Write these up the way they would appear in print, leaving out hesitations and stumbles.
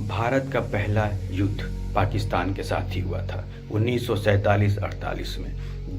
भारत का पहला युद्ध पाकिस्तान के साथ ही हुआ था 1947-48 में।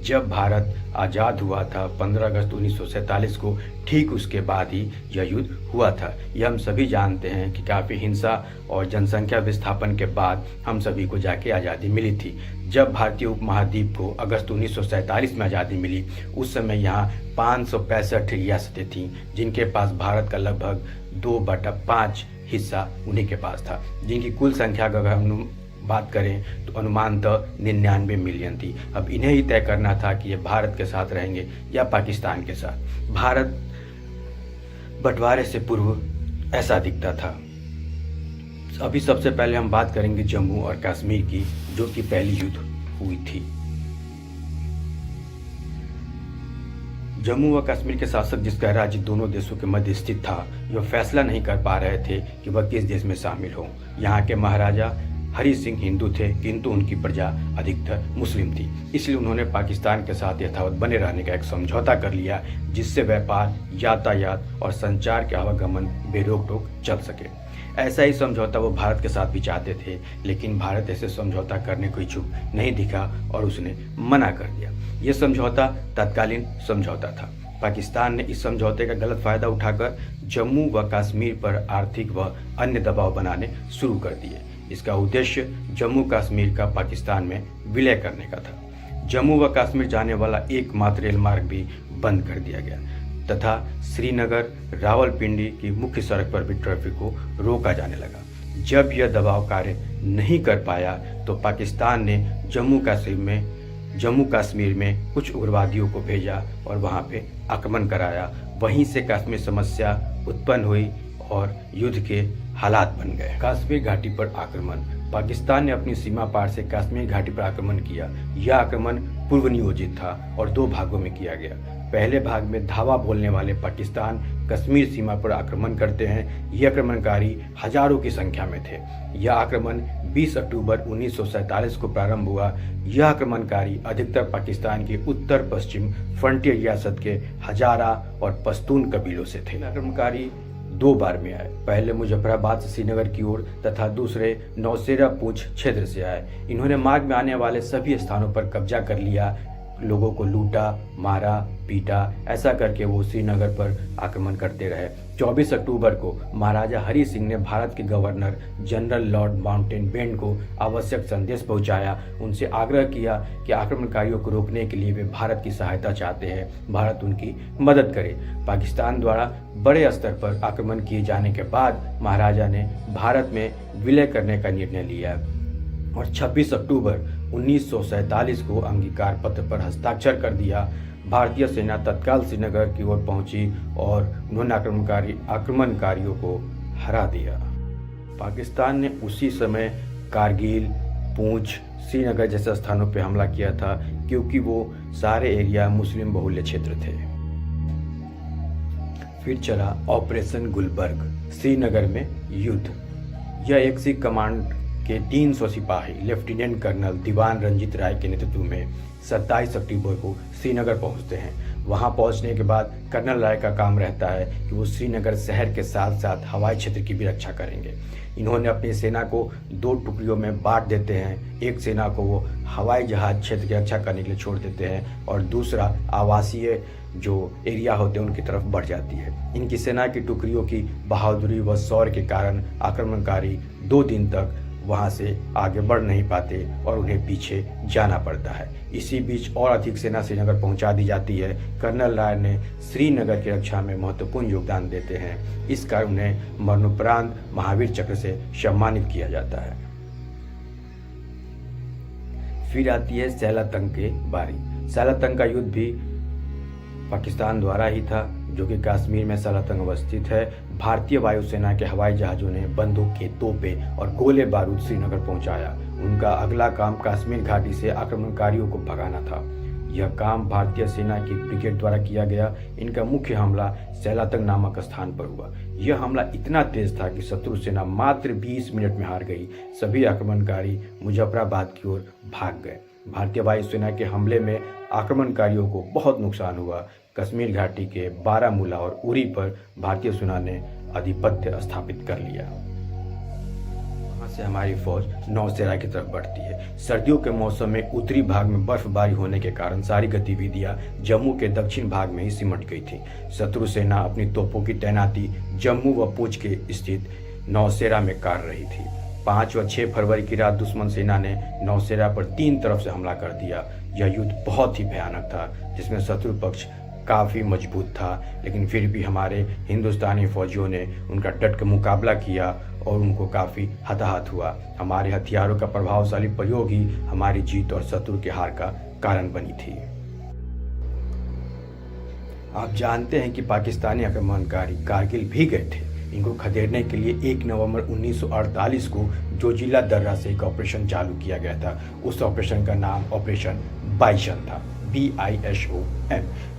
जब भारत आज़ाद हुआ था 15 अगस्त 1947 को, ठीक उसके बाद ही यह युद्ध हुआ था। यह हम सभी जानते हैं कि काफ़ी हिंसा और जनसंख्या विस्थापन के बाद हम सभी को जाके आज़ादी मिली थी। जब भारतीय उपमहाद्वीप को अगस्त 1947 में आज़ादी मिली, उस समय यहाँ 565 रियासतें थीं, जिनके पास भारत का लगभग 2/5 हिस्सा उन्हीं के पास था, जिनकी कुल संख्या अगर हम बात करें तो अनुमानतः 99 मिलियन थी। अब इन्हें ही तय करना था कि ये भारत के साथ रहेंगे या पाकिस्तान के साथ। भारत बंटवारे से पूर्व ऐसा दिखता था। अभी सबसे पहले हम बात करेंगे जम्मू और कश्मीर की, जो कि पहली युद्ध हुई थी। जम्मू व कश्मीर के शासक, जिसका राज्य दोनों देशों के मध्य स्थित था, यह फैसला नहीं कर पा रहे थे कि वह किस देश में शामिल हों। यहाँ के महाराजा हरि सिंह हिंदू थे, किंतु उनकी प्रजा अधिकतर मुस्लिम थी। इसलिए उन्होंने पाकिस्तान के साथ यथावत बने रहने का एक समझौता कर लिया, जिससे व्यापार, यातायात और संचार के आवागमन बेरोक टोक चल सके। ऐसा ही समझौता वो भारत के साथ भी चाहते थे, लेकिन भारत ऐसे समझौता करने को इच्छुक नहीं दिखा और उसने मना कर दिया। ये समझौता तत्कालीन समझौता था। पाकिस्तान ने इस समझौते का गलत फायदा उठाकर जम्मू व कश्मीर पर आर्थिक व अन्य दबाव बनाने शुरू कर दिए। इसका उद्देश्य जम्मू कश्मीर का पाकिस्तान में विलय करने का था। जम्मू व कश्मीर जाने वाला एकमात्र रेल मार्ग भी बंद कर दिया गया तथा श्रीनगर रावलपिंडी की मुख्य सड़क पर भी ट्रैफिक को रोका जाने लगा। जब यह दबाव कार्य नहीं कर पाया तो पाकिस्तान ने जम्मू कश्मीर में कुछ उग्रवादियों को भेजा और वहां पे आक्रमण कराया। वहीं से कश्मीर समस्या उत्पन्न हुई और युद्ध के हालात बन गए। कश्मीर घाटी पर आक्रमण। पाकिस्तान ने अपनी सीमा पार से कश्मीर घाटी पर आक्रमण किया। यह आक्रमण पूर्व नियोजित था और 2 भागों में किया गया। पहले भाग में धावा बोलने वाले पाकिस्तान कश्मीर सीमा पर आक्रमण करते हैं। ये आक्रमणकारी हजारों की संख्या में थे। यह आक्रमण 20 अक्टूबर 1947 को प्रारंभ हुआ। यह आक्रमणकारी अधिकतर पाकिस्तान के उत्तर पश्चिम फ्रंटियर रियासत के हजारा और पश्तून कबीलों से थे। आक्रमणकारी 2 बार में आए। पहले मुजफ्फराबाद से श्रीनगर की ओर तथा दूसरे नौशेरा पूंछ क्षेत्र से आए। इन्होंने मार्ग में आने वाले सभी स्थानों पर कब्जा कर लिया, लोगों को लूटा, मारा, पीटा। ऐसा करके वो श्रीनगर पर आक्रमण करते रहे। 24 अक्टूबर को महाराजा हरि सिंह ने भारत के गवर्नर जनरल लॉर्ड माउंटेनबेंड को आवश्यक संदेश पहुंचाया। उनसे आग्रह किया कि आक्रमणकारियों को रोकने के लिए वे भारत की सहायता चाहते हैं, भारत उनकी मदद करे। पाकिस्तान द्वारा बड़े स्तर पर आक्रमण किए जाने के बाद महाराजा ने भारत में विलय करने का निर्णय लिया और 26 अक्टूबर 1947 को अंगीकार पत्र पर हस्ताक्षर कर दिया। भारतीय सेना तत्काल श्रीनगर की ओर पहुंची और उन्होंने आक्रमणकारियों को हरा दिया। पाकिस्तान ने उसी समय कारगिल, पूंछ, श्रीनगर जैसे स्थानों पर हमला किया था, क्योंकि वो सारे एरिया मुस्लिम बहुल्य क्षेत्र थे। फिर चला ऑपरेशन गुलबर्ग, श्रीनगर में युद्ध। यह एक सिख कमांड के 300 सिपाही लेफ्टिनेंट कर्नल दीवान रंजीत राय के नेतृत्व में 27 अक्टूबर को श्रीनगर पहुंचते हैं। वहां पहुंचने के बाद कर्नल राय का काम रहता है कि वो श्रीनगर शहर के साथ साथ हवाई क्षेत्र की भी रक्षा करेंगे। इन्होंने अपनी सेना को 2 टुकड़ियों में बांट देते हैं। एक सेना को वो हवाई जहाज क्षेत्र की रक्षा करने के लिए छोड़ देते हैं और दूसरा आवासीय जो एरिया होते हैं उनकी तरफ बढ़ जाती है। इनकी सेना की टुकड़ियों की बहादुरी व शौर्य के कारण आक्रमणकारी 2 दिन तक वहां से आगे बढ़ नहीं पाते और उन्हें पीछे जाना पड़ता है। इसी बीच और अधिक सेना श्रीनगर पहुंचा दी जाती है। कर्नल राय ने श्रीनगर की रक्षा में महत्वपूर्ण योगदान देते हैं। इस कारण उन्हें मरणोपरांत महावीर चक्र से सम्मानित किया जाता है। फिर आती है सैलातंक की बारी। सैलातंक का युद्ध भी पाकिस्तान द्वारा ही था, जो कि कश्मीर में सैलातंक अवस्थित है। भारतीय वायुसेना के हवाई जहाज़ों ने बंदूकें, तोपें और गोले बारूद श्रीनगर पहुंचाया। उनका अगला काम कश्मीर घाटी से आक्रमणकारियों को भगाना था। यह काम भारतीय सेना की ब्रिगेड द्वारा किया गया। इनका मुख्य हमला सैलातंक नामक स्थान पर हुआ। यह हमला इतना तेज था कि शत्रु सेना मात्र 20 मिनट में हार गई। सभी आक्रमणकारी मुजफ्फराबाद की ओर भाग गए। भारतीय वायुसेना के हमले में आक्रमणकारियों को बहुत नुकसान हुआ। कश्मीर घाटी के बारामूला और उरी पर भारतीय सेना ने आधिपत्य स्थापित कर लिया। वहाँ से हमारी फौज नौशेरा की तरफ बढ़ती है। सर्दियों के मौसम में उत्तरी भाग में बर्फबारी होने के कारण सारी गतिविधियां जम्मू के दक्षिण भाग में ही सिमट गई थी। शत्रु सेना अपनी तोपों की तैनाती जम्मू व पूंछ के स्थित नौशेरा में कर रही थी। 5 व 6 फरवरी की रात दुश्मन सेना ने नौशेरा पर 3 तरफ से हमला कर दिया। यह युद्ध बहुत ही भयानक था, जिसमें शत्रु पक्ष काफ़ी मजबूत था, लेकिन फिर भी हमारे हिंदुस्तानी फौजियों ने उनका डट के मुकाबला किया और उनको काफ़ी हताहत हुआ। हमारे हथियारों का प्रभावशाली प्रयोग ही हमारी जीत और शत्रु के हार का कारण बनी थी। आप जानते हैं कि पाकिस्तानी आक्रमणकारी कारगिल भी गए थे। इनको खदेड़ने के लिए 1 नवंबर 1948 को जोजिला दर्रा से एक ऑपरेशन चालू किया गया था। उस ऑपरेशन का नाम ऑपरेशन बाइशन था, BISON।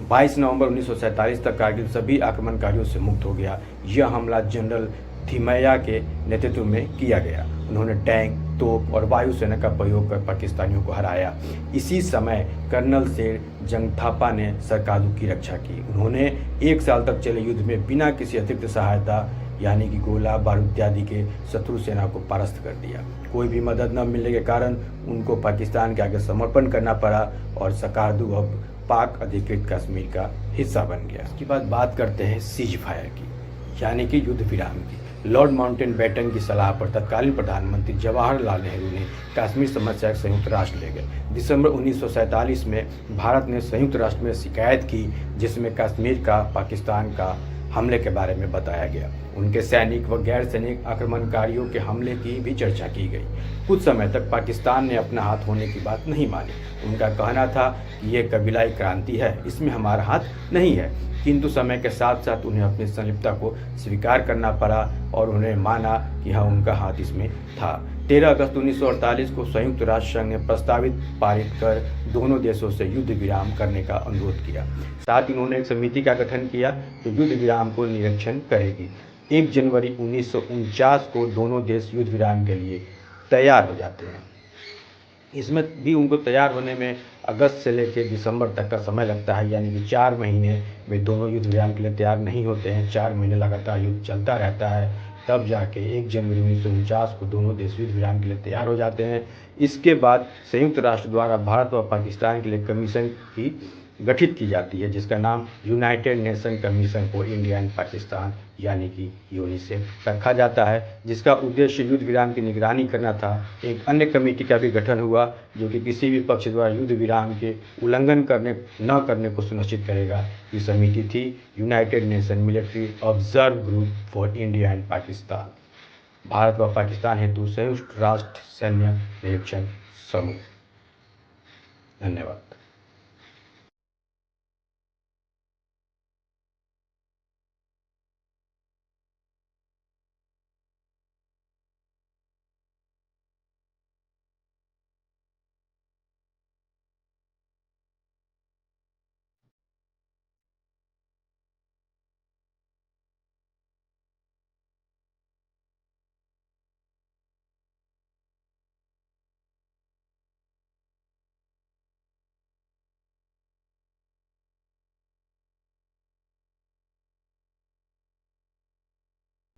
22 नवंबर 1947 तक कारगिल सभी आक्रमणकारियों से मुक्त हो गया। यह हमला जनरल थिमैया के नेतृत्व में किया गया। उन्होंने टैंक, तोप और वायुसेना का प्रयोग कर पाकिस्तानियों को हराया। इसी समय कर्नल शेर जंग थापा ने सरकारों की रक्षा की। उन्होंने 1 साल तक चले युद्ध में बिना किसी अतिरिक्त सहायता यानी कि गोला बारूद इत्यादि के शत्रु सेना को परास्त कर दिया। कोई भी मदद न मिलने के कारण उनको पाकिस्तान के आगे समर्पण करना पड़ा और स्कार्दू अब पाक अधिकृत कश्मीर का हिस्सा बन गया। इसके बाद बात करते हैं सीज फायर की, यानी कि युद्ध विराम की। लॉर्ड माउंटबेटन की सलाह पर तत्कालीन प्रधानमंत्री जवाहरलाल नेहरू ने कश्मीर समस्या संयुक्त राष्ट्र ले गए। दिसंबर 1947 में भारत ने संयुक्त राष्ट्र में शिकायत की, जिसमें कश्मीर का पाकिस्तान का हमले के बारे में बताया गया। उनके सैनिक व गैर सैनिक आक्रमणकारियों के हमले की भी चर्चा की गई। कुछ समय तक पाकिस्तान ने अपना हाथ होने की बात नहीं मानी। उनका कहना था कि ये कबीलाई क्रांति है, इसमें हमारा हाथ नहीं है। किंतु समय के साथ साथ उन्हें अपनी संलिप्तता को स्वीकार करना पड़ा और उन्हें माना कि हाँ, उनका हाथ इसमें था। 13 अगस्त 1948 को संयुक्त राष्ट्र संघ ने प्रस्तावित पारित कर दोनों देशों से युद्ध विराम करने का अनुरोध किया। साथ ही उन्होंने एक समिति का गठन किया जो युद्ध विराम को निरीक्षण करेगी। 1 जनवरी 1949 को दोनों देश युद्ध विराम के लिए तैयार हो जाते हैं। इसमें भी उनको तैयार होने में अगस्त से लेकर दिसंबर तक का समय लगता है, यानी कि 4 महीने में दोनों युद्ध विराम के लिए तैयार नहीं होते हैं। 4 महीने लगातार युद्ध चलता रहता है, तब जाके 1 जनवरी 1949 को दोनों देश युद्ध विराम के लिए तैयार हो जाते हैं। इसके बाद संयुक्त राष्ट्र द्वारा भारत व पाकिस्तान के लिए कमीशन की गठित की जाती है, जिसका नाम United nation commission for India and Pakistan यानी कि यूनिसेफ रखा जाता है, जिसका उद्देश्य युद्ध विराम की निगरानी करना था। एक अन्य कमेटी का भी गठन हुआ जो कि किसी भी पक्ष द्वारा युद्ध विराम के उल्लंघन न करने को सुनिश्चित करेगा। ये समिति थी United nation military observe group for India and Pakistan, Bharat व पाकिस्तान हेतु संयुक्त राष्ट्र सैन्य निरीक्षण समूह। धन्यवाद।